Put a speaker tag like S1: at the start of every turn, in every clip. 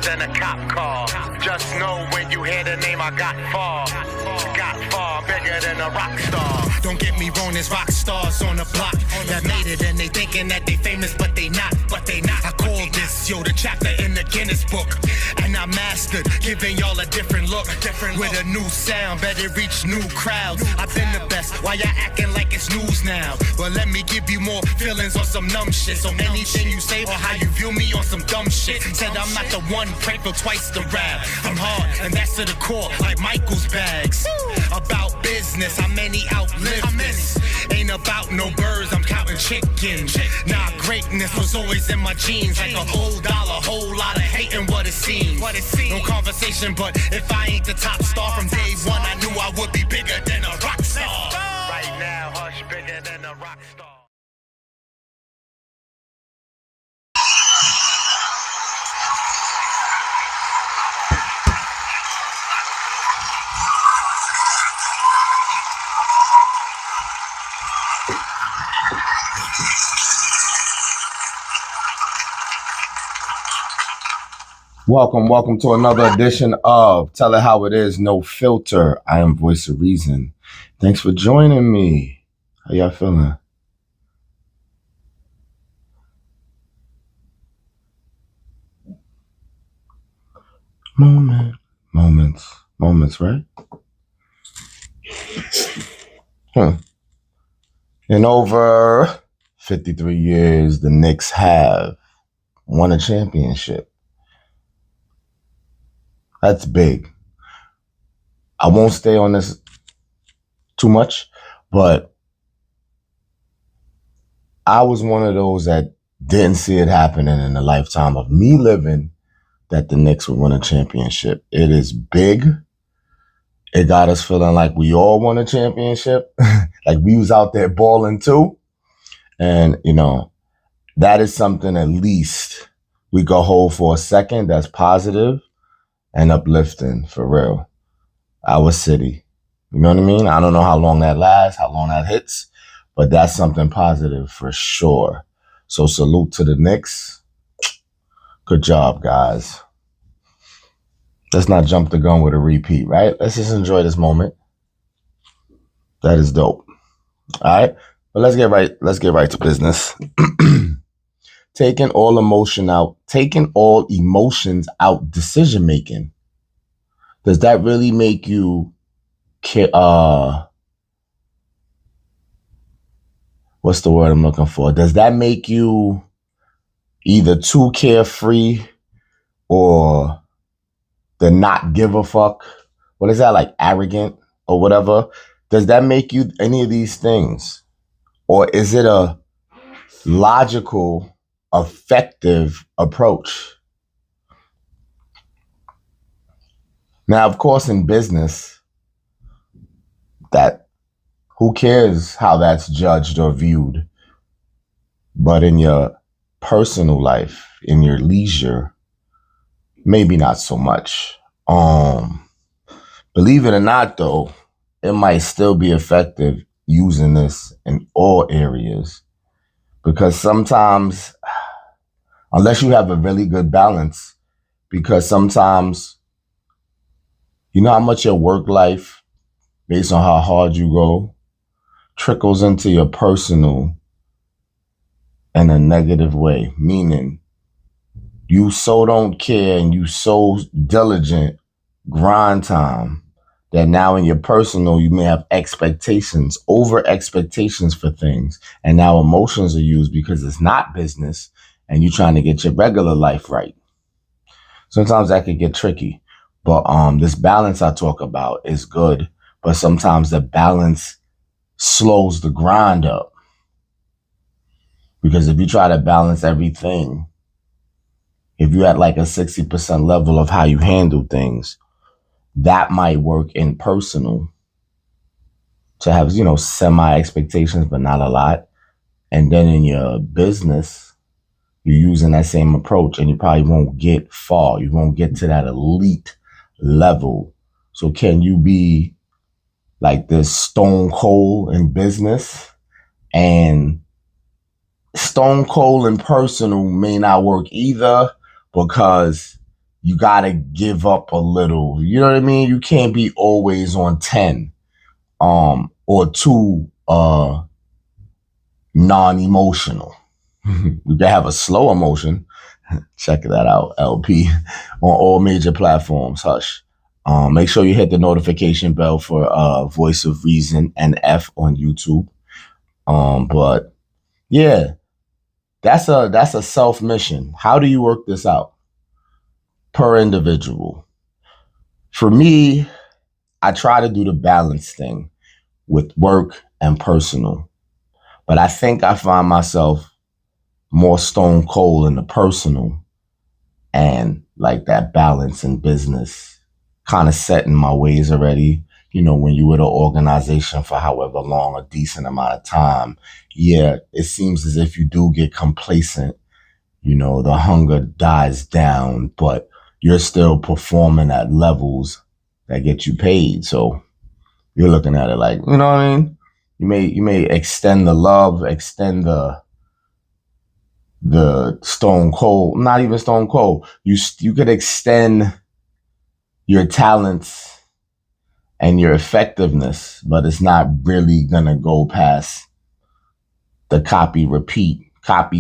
S1: than a cop car. Just know when you hear the name, I got far, bigger than a rock star.
S2: Don't get me wrong, there's rock stars on the block that made it and they thinking that they famous, but they not. I call this, the chapter in the Guinness book. And I mastered giving y'all a different look. With a new sound, better reach new crowds. I've been the best, why y'all acting like it's news now? Well, let me give you more feelings on some numb shit. So anything you say or how you view me on some dumb shit. Said I'm not the one, pray for twice the rap. I'm hard, and that's to the core, like Michael's bags. About business, how many outlive this? Ain't about no birds, I'm counting chickens. Nah, greatness was always in my genes. Like a old dollar, whole lot of hating what it seems. No conversation, but if I ain't the top star from day one, I knew I would be bigger than a rock star.
S1: Right now, Hush bigger than a rock star.
S3: Welcome to another edition of Tell It How It Is, No Filter. I am Voice of Reason. Thanks for joining me. How y'all feeling? Moments, right? In over 53 years, the Knicks have won a championship. That's big. I won't stay on this too much, but I was one of those that didn't see it happening in the lifetime of me living that the Knicks would win a championship. It is big. It got us feeling like we all won a championship, like we was out there balling too. And, that is something at least we could hold for a second that's positive and uplifting, for real. Our city. You know what I mean? I don't know how long that lasts, how long that hits, but that's something positive for sure. So salute to the Knicks. Good job, guys. Let's not jump the gun with a repeat, right? Let's just enjoy this moment. That is dope. All right? But let's get right to business. Taking all emotions out decision making. Does that really make you what's the word I'm looking for? Does that make you either too carefree or the not give a fuck? What is that, like arrogant or whatever? Does that make you any of these things? Or is it a logical, effective approach? Now, of course, in business, that who cares how that's judged or viewed? But in your personal life, in your leisure, maybe not so much. Believe it or not, though, it might still be effective using this in all areas. Because sometimes, unless you have a really good balance, because sometimes, you know how much your work life, based on how hard you go, trickles into your personal in a negative way. Meaning, you so don't care and you so diligent, grind time, that now in your personal, you may have expectations, over expectations for things. And now emotions are used because it's not business and you're trying to get your regular life right. Sometimes that could get tricky. But this balance I talk about is good. But sometimes the balance slows the grind up. Because if you try to balance everything, if you're at like a 60% level of how you handle things, that might work in personal to have, semi expectations, but not a lot. And then in your business, you're using that same approach and you probably won't get far. You won't get to that elite level. So can you be like this stone cold in business and stone cold in personal may not work either, because you got to give up a little. You know what I mean? You can't be always on 10 or too non-emotional. You can have a slow emotion. Check that out, LP, on all major platforms. Hush. Make sure you hit the notification bell for Voice of Reason and F on YouTube. But yeah, that's a self mission. How do you work this out? Per individual. For me, I try to do the balance thing with work and personal. But I think I find myself more stone cold in the personal, and like that balance in business kind of set in my ways already. You know, when you with an organization for however long, a decent amount of time, yeah, it seems as if you do get complacent. You know, the hunger dies down, but you're still performing at levels that get you paid. So you're looking at it like, you know what I mean? You may extend the love, extend the stone cold, not even stone cold. You could extend your talents and your effectiveness, but it's not really gonna go past the copy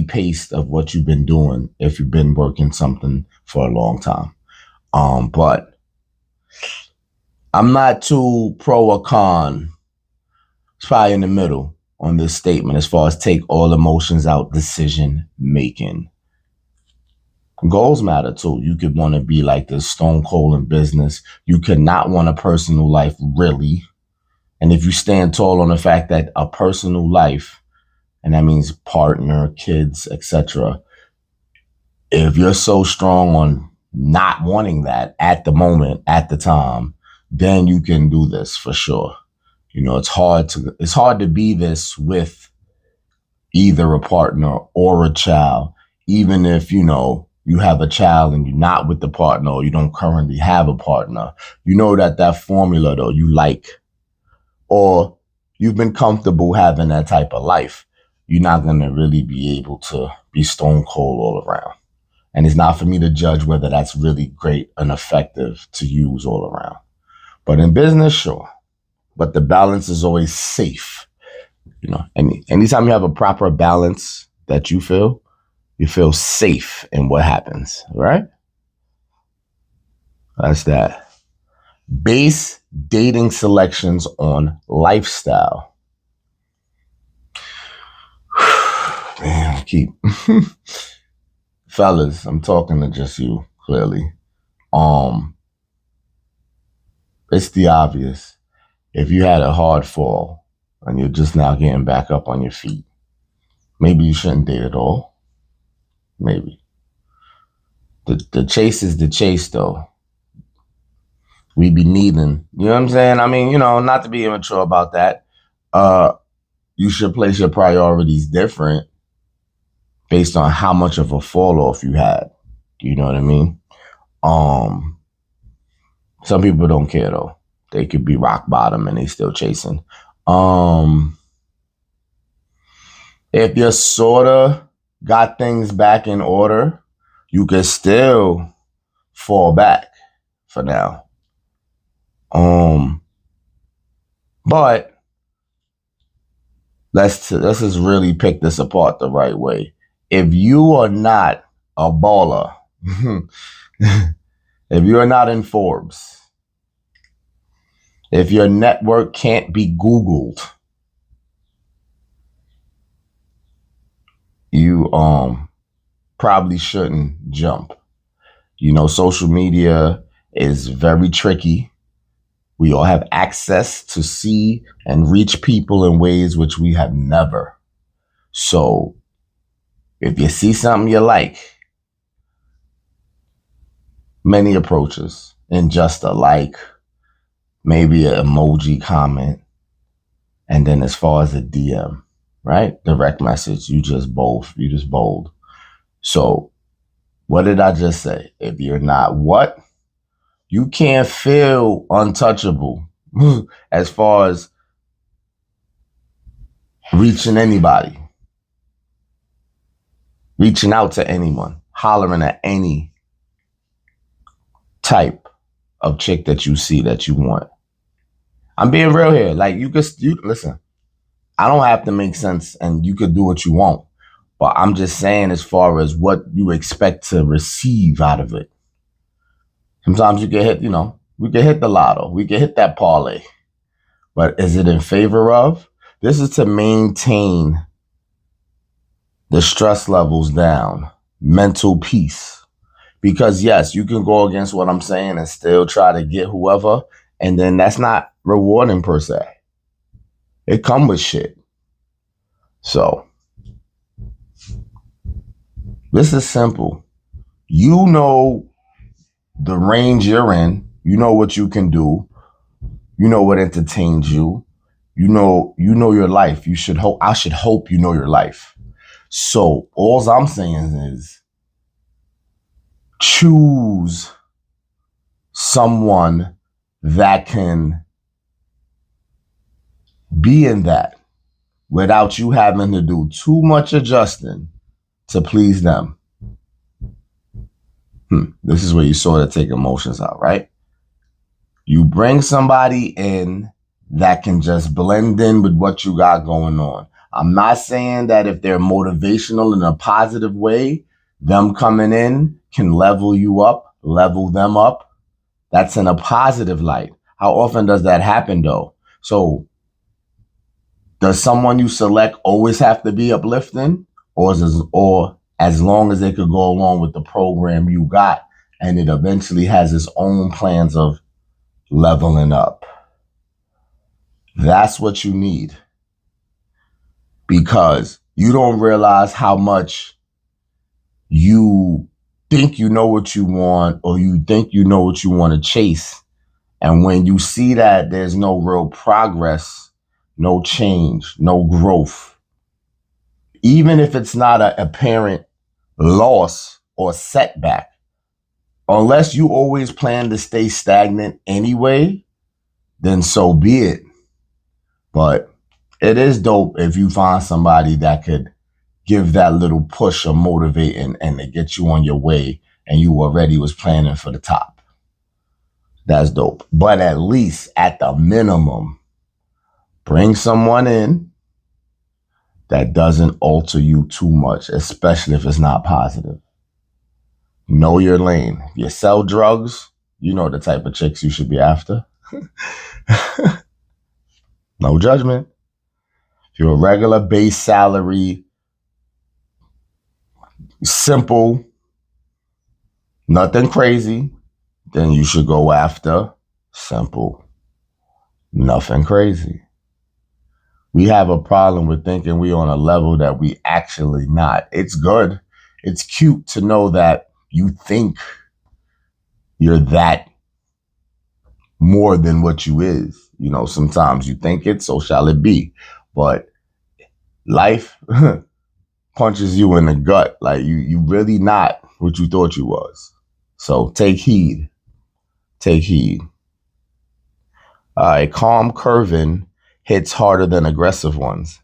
S3: paste of what you've been doing if you've been working something for a long time. But I'm not too pro or con. It's probably in the middle on this statement as far as take all emotions out, decision making. Goals matter too. You could want to be like this stone cold in business. You could not want a personal life, really. And if you stand tall on the fact that a personal life, and that means partner, kids, etc., if you're so strong on not wanting that at the moment, at the time, then you can do this for sure. You know, it's hard to be this with either a partner or a child, even if, you know, you have a child and you're not with the partner, or you don't currently have a partner. You know that formula, though, you like, or you've been comfortable having that type of life. You're not going to really be able to be stone cold all around. And it's not for me to judge whether that's really great and effective to use all around. But in business, sure. But the balance is always safe. You know, anytime you have a proper balance that you feel safe in what happens, right? That's that. Base dating selections on lifestyle. Man, fellas, I'm talking to just you, clearly. It's the obvious. If you had a hard fall and you're just now getting back up on your feet, maybe you shouldn't date at all. Maybe. The chase is the chase, though. We be needing, you know what I'm saying? I mean, you know, not to be immature about that. You should place your priorities different based on how much of a fall off you had. You know what I mean? Some people don't care, though. They could be rock bottom and they still chasing. If you sorta got things back in order, you can still fall back for now. But let's just really pick this apart the right way. If you are not a baller, if you're not in Forbes, if your network can't be Googled, you probably shouldn't jump. You know, social media is very tricky. We all have access to see and reach people in ways which we have never. So if you see something you like, many approaches in just a like, maybe an emoji comment, and then as far as a DM, right? Direct message, you just bold. So what did I just say? If you're not what? You can't feel untouchable as far as reaching anybody, reaching out to anyone, hollering at any type of chick that you see that you want. I'm being real here. Like you listen, I don't have to make sense and you could do what you want. But I'm just saying as far as what you expect to receive out of it. Sometimes you get hit, we can hit the lotto. We can hit that parlay. But is it in favor of? This is to maintain the stress levels down, mental peace. Because yes, you can go against what I'm saying and still try to get whoever. And then that's not rewarding per se. It come with shit. So this is simple. You know the range you're in. You know what you can do. You know what entertains you. You know your life. I should hope you know your life. So all I'm saying is choose someone that can be in that without you having to do too much adjusting to please them. This is where you sort of take emotions out, right? You bring somebody in that can just blend in with what you got going on. I'm not saying that if they're motivational in a positive way, them coming in can level you up, level them up. That's in a positive light. How often does that happen though? So does someone you select always have to be uplifting? Or as long as they could go along with the program you got and it eventually has its own plans of leveling up? That's what you need. Because you don't realize how much you think you know what you want or you think you know what you want to chase. And when you see that there's no real progress, no change, no growth, even if it's not an apparent loss or setback, unless you always plan to stay stagnant anyway, then so be it. But it is dope if you find somebody that could give that little push or motivate and to get you on your way and you already was planning for the top. That's dope. But at least at the minimum, bring someone in that doesn't alter you too much, especially if it's not positive. Know your lane. If you sell drugs, you know the type of chicks you should be after. No judgment. If you're a regular base salary, simple, nothing crazy, then you should go after simple, nothing crazy. We have a problem with thinking we're on a level that we actually not. It's good. It's cute to know that you think you're that more than what you is. Sometimes you think it, so shall it be. But life punches you in the gut. Like you really not what you thought you was. So take heed. Take heed. All right, calm curving hits harder than aggressive ones.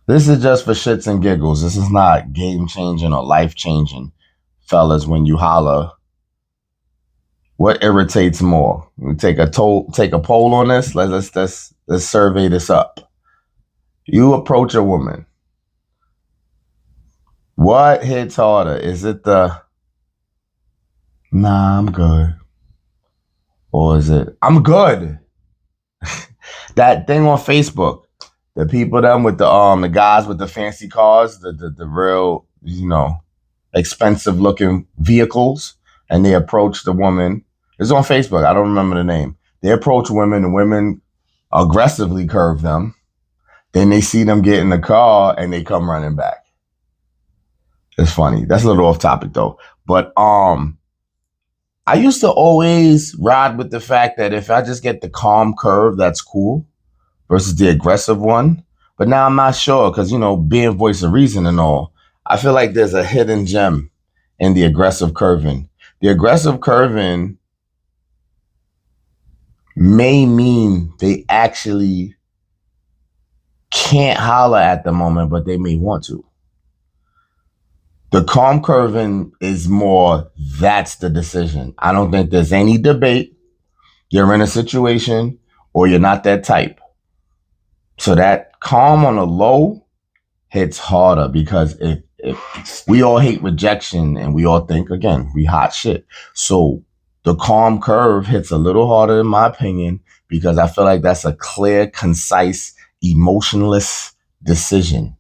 S3: This is just for shits and giggles. This is not game changing or life changing. Fellas, when you holler, what irritates more? We take a poll on this. Let's survey this up. You approach a woman. What hits harder? Is it the nah, I'm good? Or is it I'm good? That thing on Facebook, the people them with the guys with the fancy cars, the real, expensive looking vehicles, and they approach the woman. It's on Facebook. I don't remember the name. They approach women, and women aggressively curve them. Then they see them get in the car and they come running back. It's funny. That's a little off topic though. But I used to always ride with the fact that if I just get the calm curve, that's cool versus the aggressive one. But now I'm not sure because, being voice of reason and all, I feel like there's a hidden gem in the aggressive curving. The aggressive curving may mean they actually can't holler at the moment, but they may want to. The calm curving is more, that's the decision. I don't think there's any debate. You're in a situation or you're not that type. So that calm on the low hits harder because if we all hate rejection and we all think, again, we hot shit. So the calm curve hits a little harder in my opinion because I feel like that's a clear, concise, emotionless decision.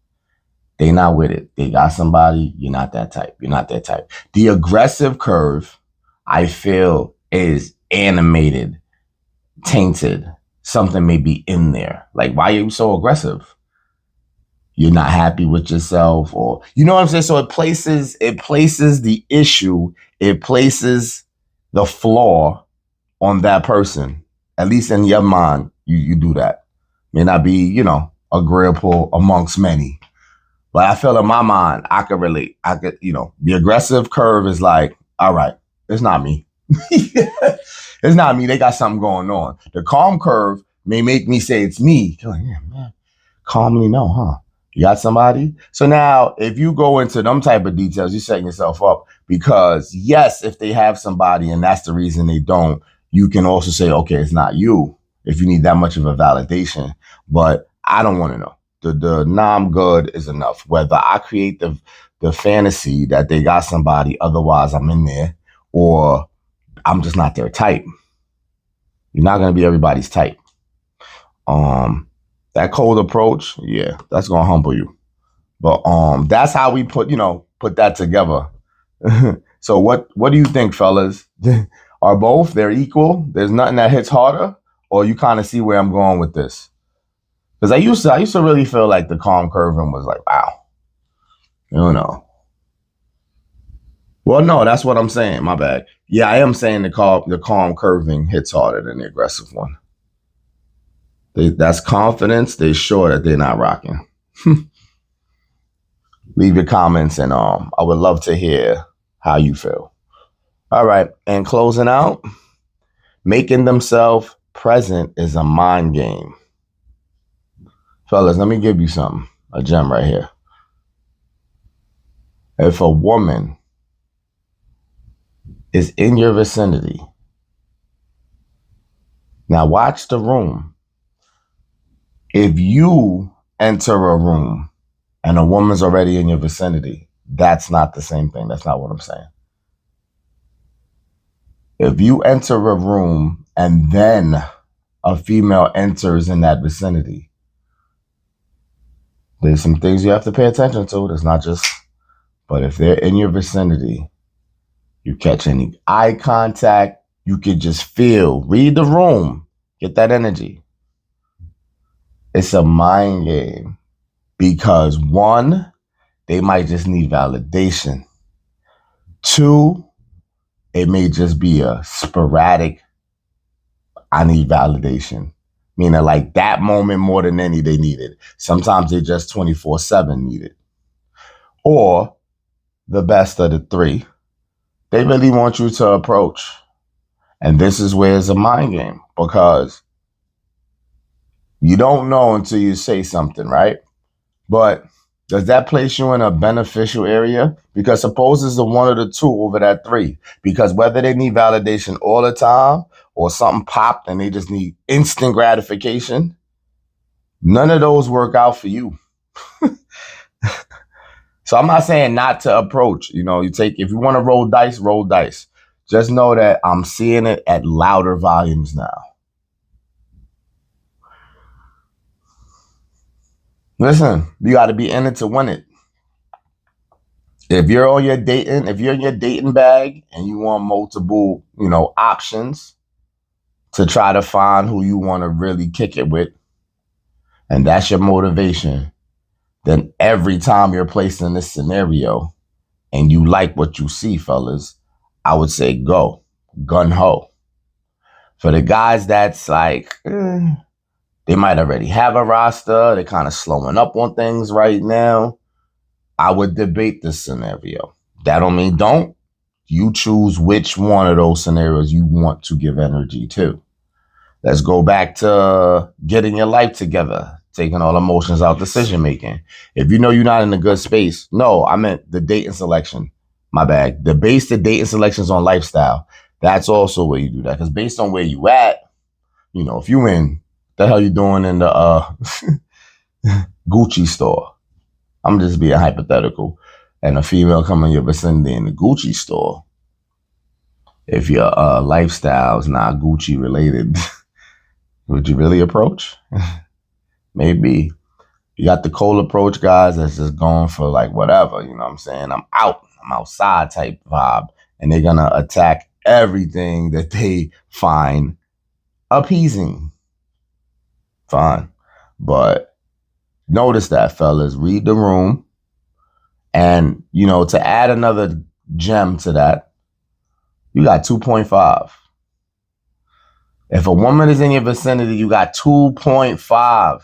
S3: They not with it. They got somebody. You're not that type. You're not that type. The aggressive curve, I feel, is animated, tainted. Something may be in there. Like, why are you so aggressive? You're not happy with yourself, or you know what I'm saying? So it places the issue, it places the flaw on that person. At least in your mind, you do that. May not be, you know, agreeable amongst many. But I feel in my mind, I could relate. I could, you know, the aggressive curve is like, all right, it's not me. It's not me. They got something going on. The calm curve may make me say it's me. You're like, yeah, man, calmly no, huh? You got somebody? So now if you go into them type of details, you're setting yourself up because yes, if they have somebody and that's the reason they don't, you can also say, okay, it's not you if you need that much of a validation. But I don't want to know. The nah, I'm good is enough. Whether I create the fantasy that they got somebody, otherwise I'm in there, or I'm just not their type. You're not going to be everybody's type. That cold approach, yeah, that's going to humble you. But that's how we put that together. So what do you think, fellas? Are both, they're equal? There's nothing that hits harder? Or you kind of see where I'm going with this? Because I used to really feel like the calm curving was like, wow. I don't know. Well, no, that's what I'm saying. My bad. Yeah, I am saying the calm curving hits harder than the aggressive one. That's confidence. They're sure that they're not rocking. Leave your comments and I would love to hear how you feel. All right. And closing out, making themselves present is a mind game. Fellas, let me give you something, a gem right here. If a woman is in your vicinity, now watch the room. If you enter a room and a woman's already in your vicinity, that's not the same thing. That's not what I'm saying. If you enter a room and then a female enters in that vicinity, there's some things you have to pay attention to. There's not just, but if they're in your vicinity, you catch any eye contact, you could just feel, read the room, get that energy. It's a mind game because one, they might just need validation. Two, it may just be a sporadic, I need validation. Meaning like that moment more than any they need it. Sometimes they just 24/7 need it. Or the best of the three, they really want you to approach. And this is where it's a mind game because you don't know until you say something, right? But does that place you in a beneficial area? Because suppose it's the one of the two over that three. Because whether they need validation all the time or something popped and they just need instant gratification, none of those work out for you. So I'm not saying not to approach. You know, if you want to roll dice, roll dice. Just know that I'm seeing it at louder volumes now. Listen, you got to be in it to win it. If you're in your dating bag and you want multiple, options to try to find who you want to really kick it with, and that's your motivation, then every time you're placed in this scenario and you like what you see, fellas, I would say go, gun ho. For the guys that's like, they might already have a roster, they're kind of slowing up on things right now, I would debate this scenario. That don't mean don't. You choose which one of those scenarios you want to give energy to. Let's go back to getting your life together. taking all emotions out decision making. If you know you're not in a good space, no, I meant the dating selection. My bad. The base the dating selections on lifestyle. That's also where you do that. Because based on where you at, you know, if you in, the hell you doing in the Gucci store? I'm just being hypothetical. And a female come in your vicinity in the Gucci store. If your lifestyle is not Gucci related, would you really approach? Maybe. You got the cold approach guys that's just going for like whatever, you know what I'm saying? I'm outside type vibe. And they're going to attack everything that they find appeasing. Fine. But notice that, fellas. Read the room. And, you know, to add another gem to that, you got 2.5. If a woman is in your vicinity, you got 2.5.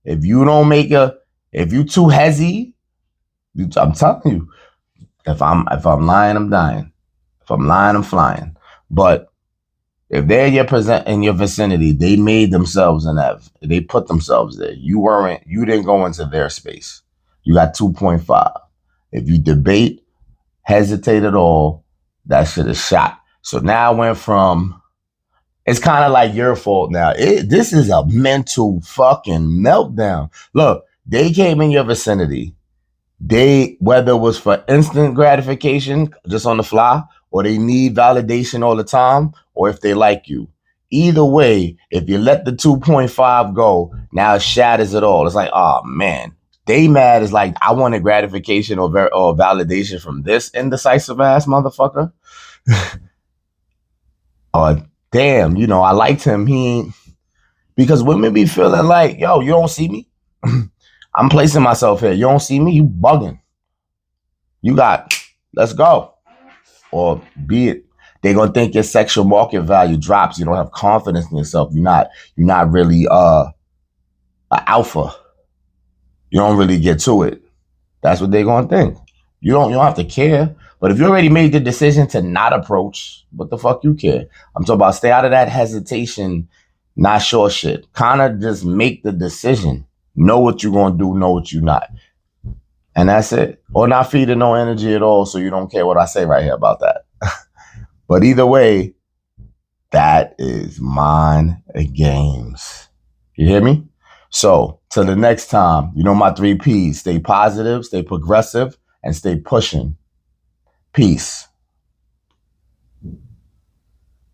S3: If you don't make if you too hezzy, I'm telling you, if I'm lying, I'm dying. If I'm lying, I'm flying. But if they're in your vicinity, they made themselves they put themselves there. You didn't go into their space. You got 2.5. If you debate, hesitate at all, that shit is shot. So now I went from, it's kind of like your fault now. This is a mental fucking meltdown. Look, they came in your vicinity. Whether it was for instant gratification, just on the fly, or they need validation all the time, or if they like you. Either way, if you let the 2.5 go, now it shatters it all. It's like, oh man, they mad is like, I wanted gratification or validation from this indecisive ass motherfucker. Or damn, you know, I liked him. Because women be feeling like, yo, you don't see me? I'm placing myself here. You don't see me? You bugging. Let's go. Or be it. They're going to think your sexual market value drops. You don't have confidence in yourself. You're not really an alpha. You don't really get to it. That's what they're going to think. You don't have to care. But if you already made the decision to not approach, what the fuck you care? I'm talking about stay out of that hesitation, not sure shit. Kind of just make the decision. Know what you're going to do, know what you're not. And that's it. Or not feeding no energy at all, so you don't care what I say right here about that. But either way, that is mind games. You hear me? So, till the next time, you know my 3 Ps. Stay positive, stay progressive, and stay pushing. Peace.